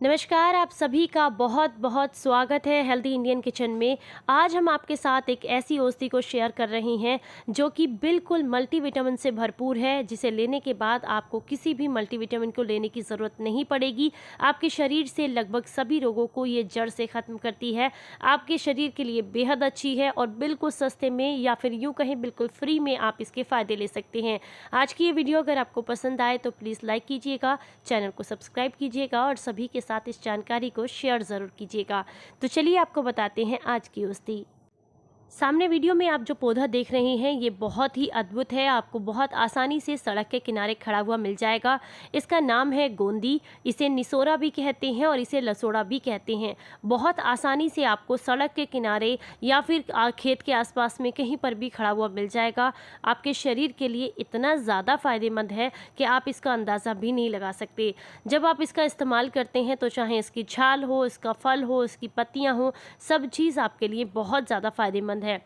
नमस्कार, आप सभी का बहुत बहुत स्वागत है हेल्दी इंडियन किचन में। आज हम आपके साथ एक ऐसी औषधि को शेयर कर रहे हैं जो कि बिल्कुल मल्टीविटामिन से भरपूर है, जिसे लेने के बाद आपको किसी भी मल्टीविटामिन को लेने की ज़रूरत नहीं पड़ेगी। आपके शरीर से लगभग सभी रोगों को ये जड़ से ख़त्म करती है। आपके शरीर के लिए बेहद अच्छी है और बिल्कुल सस्ते में या फिर यूँ कहें बिल्कुल फ्री में आप इसके फ़ायदे ले सकते हैं। आज की ये वीडियो अगर आपको पसंद आए तो प्लीज़ लाइक कीजिएगा, चैनल को सब्सक्राइब कीजिएगा और सभी के साथ इस जानकारी को शेयर ज़रूर कीजिएगा। तो चलिए आपको बताते हैं आज की औषधि। सामने वीडियो में आप जो पौधा देख रहे हैं ये बहुत ही अद्भुत है। आपको बहुत आसानी से सड़क के किनारे खड़ा हुआ मिल जाएगा। इसका नाम है गोंदी। इसे निसोरा भी कहते हैं और इसे लसोड़ा भी कहते हैं। बहुत आसानी से आपको सड़क के किनारे या फिर खेत के आसपास में कहीं पर भी खड़ा हुआ मिल जाएगा। आपके शरीर के लिए इतना ज़्यादा फ़ायदेमंद है कि आप इसका अंदाज़ा भी नहीं लगा सकते। जब आप इसका इस्तेमाल करते हैं तो चाहे इसकी छाल हो, इसका फल हो, इसकी पत्तियाँ हो, सब चीज़ आपके लिए बहुत ज़्यादा फ़ायदेमंद है।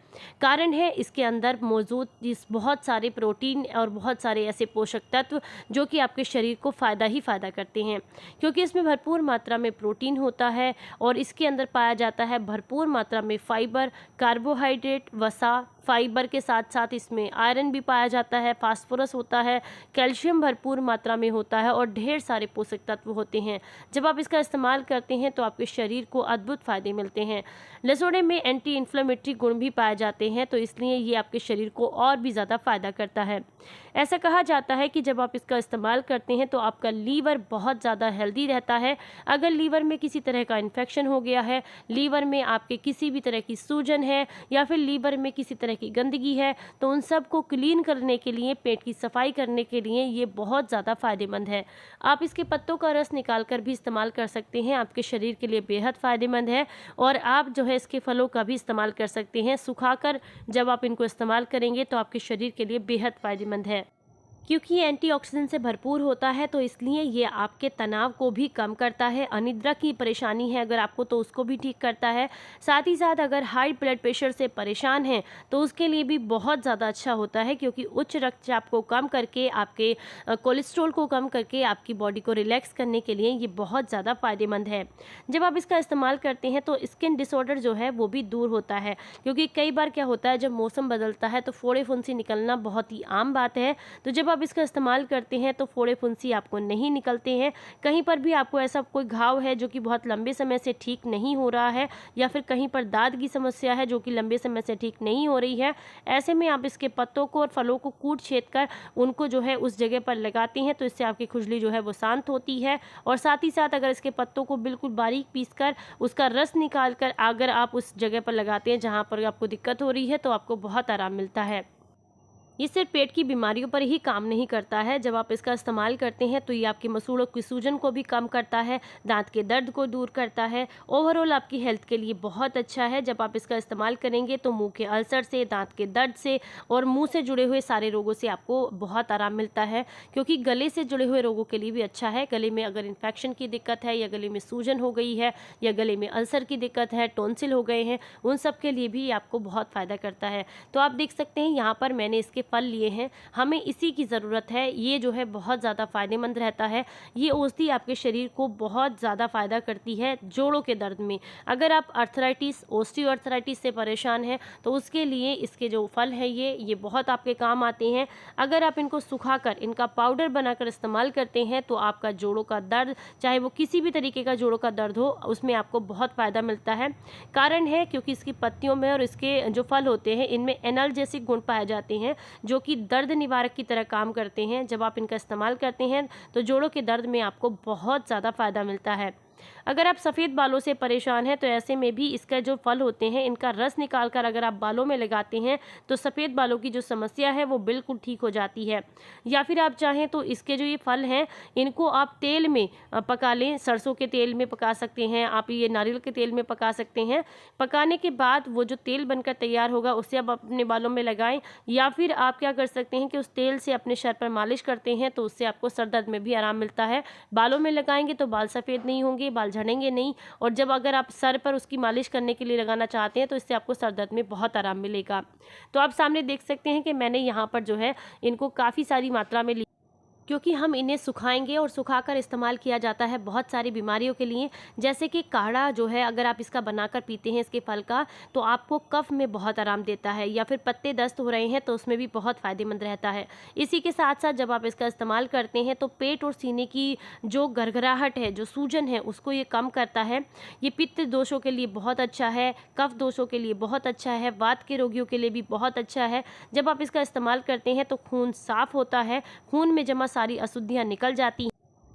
कारण है इसके अंदर मौजूद इस बहुत सारे प्रोटीन और बहुत सारे ऐसे पोषक तत्व जो कि आपके शरीर को फ़ायदा ही फ़ायदा करते हैं, क्योंकि इसमें भरपूर मात्रा में प्रोटीन होता है और इसके अंदर पाया जाता है भरपूर मात्रा में फाइबर, कार्बोहाइड्रेट, वसा। फाइबर के साथ साथ इसमें आयरन भी पाया जाता है, फास्फोरस होता है, कैल्शियम भरपूर मात्रा में होता है और ढेर सारे पोषक तत्व होते हैं। जब आप इसका इस्तेमाल करते हैं तो आपके शरीर को अद्भुत फ़ायदे मिलते हैं। लसोड़े में एंटी इन्फ्लेमेटरी गुण भी पाए जाते हैं, तो इसलिए ये आपके शरीर को और भी ज़्यादा फ़ायदा करता है। ऐसा कहा जाता है कि जब आप इसका इस्तेमाल करते हैं तो आपका लीवर बहुत ज़्यादा हेल्दी रहता है। अगर लीवर में किसी तरह का इन्फेक्शन हो गया है, लीवर में आपके किसी भी तरह की सूजन है या फिर लीवर में किसी तरह की गंदगी है, तो उन सब को क्लीन करने के लिए, पेट की सफाई करने के लिए ये बहुत ज़्यादा फ़ायदेमंद है। आप इसके पत्तों का रस निकाल कर भी इस्तेमाल कर सकते हैं, आपके शरीर के लिए बेहद फ़ायदेमंद है। और आप जो है इसके फलों का भी इस्तेमाल कर सकते हैं सुखाकर। जब आप इनको इस्तेमाल करेंगे तो आपके शरीर के लिए बेहद फ़ायदेमंद है। क्योंकि ये एंटीऑक्सीडेंट से भरपूर होता है, तो इसलिए ये आपके तनाव को भी कम करता है। अनिद्रा की परेशानी है अगर आपको, तो उसको भी ठीक करता है। साथ ही साथ अगर हाई ब्लड प्रेशर से परेशान हैं तो उसके लिए भी बहुत ज़्यादा अच्छा होता है, क्योंकि उच्च रक्तचाप को कम करके, आपके कोलेस्ट्रॉल को कम करके आपकी बॉडी को रिलैक्स करने के लिए ये बहुत ज़्यादा फ़ायदेमंद है। जब आप इसका इस्तेमाल करते हैं तो स्किन डिसऑर्डर जो है वो भी दूर होता है, क्योंकि कई बार क्या होता है जब मौसम बदलता है तो फोड़े फुंसी निकलना बहुत ही आम बात है। तो जब आप इसका इस्तेमाल करते हैं तो फोड़े फुंसी आपको नहीं निकलते हैं। कहीं पर भी आपको ऐसा कोई घाव है जो कि बहुत लंबे समय से ठीक नहीं हो रहा है, या फिर कहीं पर दाद की समस्या है जो कि लंबे समय से ठीक नहीं हो रही है, ऐसे में आप इसके पत्तों को और फलों को कूट छेद कर उनको जो है उस जगह पर लगाते हैं, तो इससे आपकी खुजली जो है वो शांत होती है। और साथ ही साथ अगर इसके पत्तों को बिल्कुल बारीक पीस कर उसका रस निकाल कर अगर आप उस जगह पर लगाते हैं जहाँ पर आपको दिक्कत हो रही है, तो आपको बहुत आराम मिलता है। ये सिर्फ पेट की बीमारियों पर ही काम नहीं करता है। जब आप इसका इस्तेमाल करते हैं तो ये आपकी मसूड़ों की सूजन को भी कम करता है, दांत के दर्द को दूर करता है। ओवरऑल आपकी हेल्थ के लिए बहुत अच्छा है। जब आप इसका इस्तेमाल करेंगे तो मुंह के अल्सर से, दांत के दर्द से और मुंह से जुड़े हुए सारे रोगों से आपको बहुत आराम मिलता है, क्योंकि गले से जुड़े हुए रोगों के लिए भी अच्छा है। गले में अगर इन्फेक्शन की दिक्कत है, या गले में सूजन हो गई है, या गले में अल्सर की दिक्कत है, टॉन्सिल हो गए हैं, उन सब के लिए भी आपको बहुत फ़ायदा करता है। तो आप देख सकते हैं यहाँ पर मैंने इसके फल लिए हैं, हमें इसी की ज़रूरत है। ये जो है बहुत ज़्यादा फ़ायदेमंद रहता है। ये औषधि आपके शरीर को बहुत ज़्यादा फ़ायदा करती है जोड़ों के दर्द में। अगर आप अर्थराइटिस, ऑस्टियोआर्थराइटिस से परेशान हैं तो उसके लिए इसके जो फल हैं ये बहुत आपके काम आते हैं। अगर आप इनको सुखाकर इनका पाउडर बनाकर इस्तेमाल करते हैं तो आपका जोड़ों का दर्द, चाहे वो किसी भी तरीके का जोड़ों का दर्द हो, उसमें आपको बहुत फ़ायदा मिलता है। कारण है क्योंकि इसकी पत्तियों में और इसके जो फल होते हैं इनमें एनाल्जेसिक गुण पाए जाते हैं, जो कि दर्द निवारक की तरह काम करते हैं। जब आप इनका इस्तेमाल करते हैं तो जोड़ों के दर्द में आपको बहुत ज़्यादा फ़ायदा मिलता है। अगर आप सफ़ेद बालों से परेशान हैं तो ऐसे में भी इसका जो फल होते हैं इनका रस निकाल कर अगर आप बालों में लगाते हैं तो सफ़ेद बालों की जो समस्या है वो बिल्कुल ठीक हो जाती है। या फिर आप चाहें तो इसके जो ये फल हैं इनको आप तेल में पका लें, सरसों के तेल में पका सकते हैं, आप ये नारियल के तेल में पका सकते हैं। पकाने के बाद वो जो तेल बनकर तैयार होगा उससे आप अपने बालों में लगाएं, या फिर आप क्या कर सकते हैं कि उस तेल से अपने सर पर मालिश करते हैं तो उससे आपको सर दर्द में भी आराम मिलता है। बालों में लगाएंगे तो बाल सफ़ेद नहीं होंगे, बाल झड़ेंगे नहीं। और जब अगर आप सर पर उसकी मालिश करने के लिए लगाना चाहते हैं तो इससे आपको सर दर्द में बहुत आराम मिलेगा। तो आप सामने देख सकते हैं कि मैंने यहाँ पर जो है इनको काफ़ी सारी मात्रा में क्योंकि हम इन्हें सुखाएंगे और सुखाकर इस्तेमाल किया जाता है बहुत सारी बीमारियों के लिए। जैसे कि काढ़ा जो है, अगर आप इसका बनाकर पीते हैं इसके फल का, तो आपको कफ में बहुत आराम देता है, या फिर पत्ते दस्त हो रहे हैं तो उसमें भी बहुत फ़ायदेमंद रहता है। इसी के साथ साथ जब आप इसका इस्तेमाल करते हैं तो पेट और सीने की जो गरगराहट है, जो सूजन है, उसको ये कम करता है। ये पित्त दोषों के लिए बहुत अच्छा है, कफ दोषों के लिए बहुत अच्छा है, वात के रोगियों के लिए भी बहुत अच्छा है। जब आप इसका इस्तेमाल करते हैं तो खून साफ होता है, खून में जमा सारी अशुद्धियाँ निकल जाती हैं।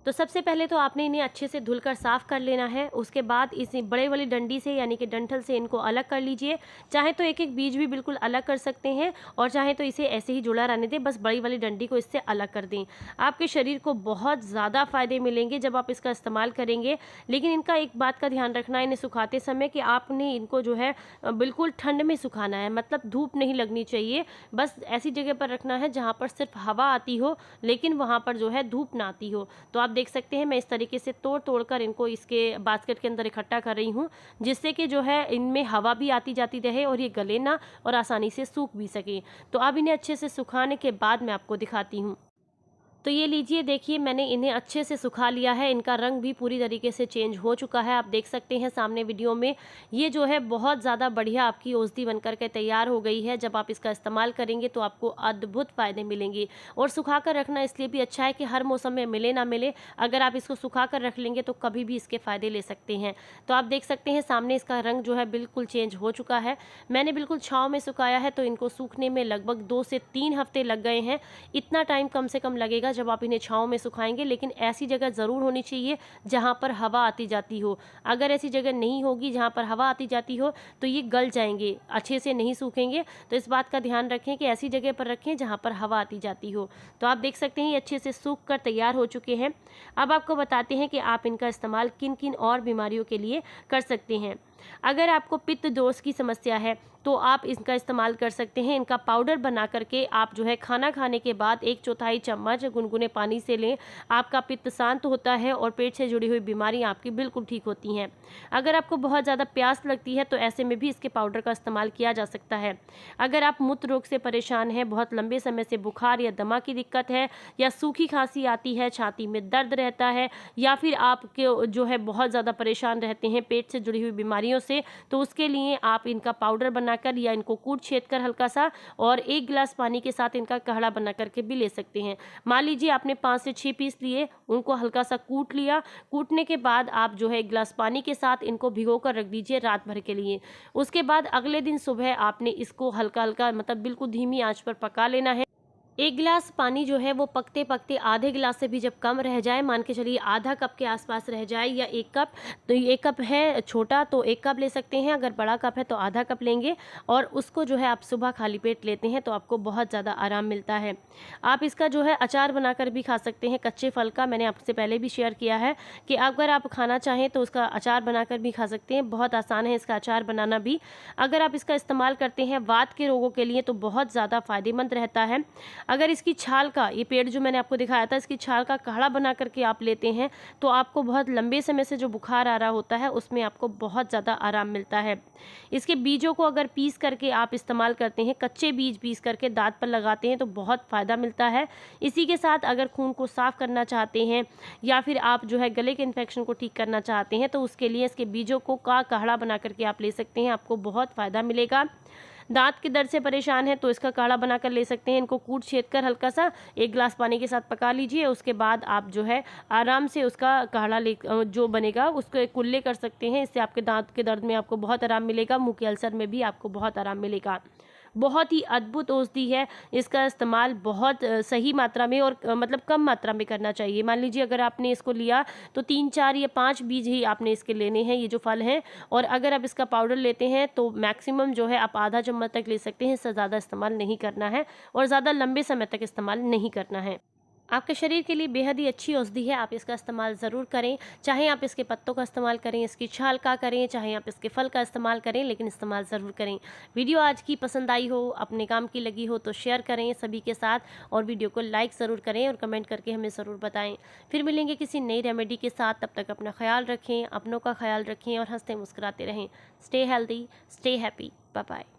तो सबसे पहले तो आपने इन्हें अच्छे से धुलकर साफ़ कर लेना है। उसके बाद इस बड़े वाली डंडी से, यानी कि डंठल से, इनको अलग कर लीजिए। चाहे तो एक एक बीज भी बिल्कुल अलग कर सकते हैं, और चाहे तो इसे ऐसे ही जुड़ा रहने दें, बस बड़ी वाली डंडी को इससे अलग कर दें। आपके शरीर को बहुत ज़्यादा फ़ायदे मिलेंगे जब आप इसका इस्तेमाल करेंगे। लेकिन इनका एक बात का ध्यान रखना है इन्हें सुखाते समय, कि आपने इनको जो है बिल्कुल ठंड में सुखाना है, मतलब धूप नहीं लगनी चाहिए। बस ऐसी जगह पर रखना है जहाँ पर सिर्फ हवा आती हो, लेकिन वहाँ पर जो है धूप ना आती हो। तो आप देख सकते हैं मैं इस तरीके से तोड़ कर इनको इसके बास्केट के अंदर इकट्ठा कर रही हूँ, जिससे कि जो है इनमें हवा भी आती जाती रहे और ये गले ना और आसानी से सूख भी सके। तो अब इन्हें अच्छे से सुखाने के बाद मैं आपको दिखाती हूँ। तो ये लीजिए, देखिए मैंने इन्हें अच्छे से सुखा लिया है। इनका रंग भी पूरी तरीके से चेंज हो चुका है, आप देख सकते हैं सामने वीडियो में। ये जो है बहुत ज़्यादा बढ़िया आपकी औषधि बनकर के तैयार हो गई है। जब आप इसका इस्तेमाल करेंगे तो आपको अद्भुत फ़ायदे मिलेंगे। और सुखा कर रखना इसलिए भी अच्छा है कि हर मौसम में मिले ना मिले, अगर आप इसको सुखा कर रख लेंगे तो कभी भी इसके फ़ायदे ले सकते हैं। तो आप देख सकते हैं सामने इसका रंग जो है बिल्कुल चेंज हो चुका है। मैंने बिल्कुल छाँव में सुखाया है, तो इनको सूखने में लगभग 2 से 3 हफ्ते लग गए हैं। इतना टाइम कम से कम लगेगा जब आप इन्हें छाँव में सुखाएंगे। लेकिन ऐसी जगह ज़रूर होनी चाहिए जहाँ पर हवा आती जाती हो। अगर ऐसी जगह नहीं होगी जहाँ पर हवा आती जाती हो तो ये गल जाएंगे, अच्छे से नहीं सूखेंगे। तो इस बात का ध्यान रखें कि ऐसी जगह पर रखें जहाँ पर हवा आती जाती हो। तो आप देख सकते हैं ये अच्छे से सूख कर तैयार हो चुके हैं। अब आपको बताते हैं कि आप इनका इस्तेमाल किन किन और बीमारियों के लिए कर सकते हैं। अगर आपको पित्त दोष की समस्या है तो आप इसका इस्तेमाल कर सकते हैं। इनका पाउडर बना करके आप जो है खाना खाने के बाद 1/4 चम्मच गुनगुने पानी से लें। आपका पित्त शांत होता है और पेट से जुड़ी हुई बीमारियां आपकी बिल्कुल ठीक होती हैं। अगर आपको बहुत ज़्यादा प्यास लगती है तो ऐसे में भी इसके पाउडर का इस्तेमाल किया जा सकता है। अगर आप मूत्र रोग से परेशान हैं, बहुत लंबे समय से बुखार या दमा की दिक्कत है, या सूखी खांसी आती है, छाती में दर्द रहता है, या फिर आपके जो है बहुत ज़्यादा परेशान रहते हैं पेट से जुड़ी हुई बीमारियों से, तो उसके लिए आप इनका पाउडर बनाकर या इनको कूट छेद कर हल्का सा, और 1 गिलास पानी के साथ इनका काढ़ा बना करके भी ले सकते हैं। मान लीजिए आपने 5 से 6 पीस लिए, उनको हल्का सा कूट लिया। कूटने के बाद आप जो है 1 गिलास पानी के साथ इनको भिगो कर रख दीजिए रात भर के लिए। उसके बाद अगले दिन सुबह आपने इसको हल्का हल्का, मतलब बिल्कुल धीमी आंच पर पका लेना है। 1 गिलास पानी जो है वो पकते पकते आधे गिलास से भी जब कम रह जाए, मान के चलिए आधा कप के आसपास रह जाए, या 1 कप, तो 1 कप है छोटा तो 1 कप ले सकते हैं, अगर बड़ा कप है तो आधा कप लेंगे। और उसको जो है आप सुबह खाली पेट लेते हैं तो आपको बहुत ज़्यादा आराम मिलता है। आप इसका जो है अचार बनाकर भी खा सकते हैं, कच्चे फल का। मैंने आपसे पहले भी शेयर किया है कि अगर आप खाना चाहें तो उसका अचार बनाकर भी खा सकते हैं। बहुत आसान है इसका अचार बनाना भी। अगर आप इसका इस्तेमाल करते हैं वात के रोगों के लिए तो बहुत ज़्यादा फ़ायदेमंद रहता है। अगर इसकी छाल का, ये पेड़ जो मैंने आपको दिखाया था, इसकी छाल का काढ़ा बना करके आप लेते हैं तो आपको बहुत लंबे समय से जो बुखार आ रहा होता है उसमें आपको बहुत ज़्यादा आराम मिलता है। इसके बीजों को अगर पीस करके आप इस्तेमाल करते हैं, कच्चे बीज पीस करके दांत पर लगाते हैं तो बहुत फ़ायदा मिलता है। इसी के साथ अगर खून को साफ़ करना चाहते हैं, या फिर आप जो है गले के इन्फेक्शन को ठीक करना चाहते हैं, तो उसके लिए इसके बीजों को का काढ़ा बना करके आप ले सकते हैं, आपको बहुत फ़ायदा मिलेगा। दांत के दर्द से परेशान है तो इसका काढ़ा बनाकर ले सकते हैं। इनको कूट छेद कर हल्का सा 1 गिलास पानी के साथ पका लीजिए। उसके बाद आप जो है आराम से उसका काढ़ा ले जो बनेगा उसको एक कुल्ले कर सकते हैं। इससे आपके दांत के दर्द में आपको बहुत आराम मिलेगा, मुंह के अल्सर में भी आपको बहुत आराम मिलेगा। बहुत ही अद्भुत औषधि है। इसका इस्तेमाल बहुत सही मात्रा में और मतलब कम मात्रा में करना चाहिए। मान लीजिए अगर आपने इसको लिया तो 3, 4 या 5 बीज ही आपने इसके लेने हैं, ये जो फल हैं। और अगर आप इसका पाउडर लेते हैं तो मैक्सिमम जो है आप आधा चम्मच तक ले सकते हैं, इससे ज़्यादा इस्तेमाल नहीं करना है और ज़्यादा लंबे समय तक इस्तेमाल नहीं करना है। आपके शरीर के लिए बेहद ही अच्छी औषधि है, आप इसका इस्तेमाल ज़रूर करें। चाहे आप इसके पत्तों का इस्तेमाल करें, इसकी छाल का करें, चाहे आप इसके फल का इस्तेमाल करें, लेकिन इस्तेमाल ज़रूर करें। वीडियो आज की पसंद आई हो, अपने काम की लगी हो तो शेयर करें सभी के साथ, और वीडियो को लाइक ज़रूर करें और कमेंट करके हमें ज़रूर बताएं। फिर मिलेंगे किसी नई रेमेडी के साथ, तब तक अपना ख्याल रखें, अपनों का ख्याल रखें और हंसते मुस्कुराते रहें। Stay healthy, stay happy, bye bye.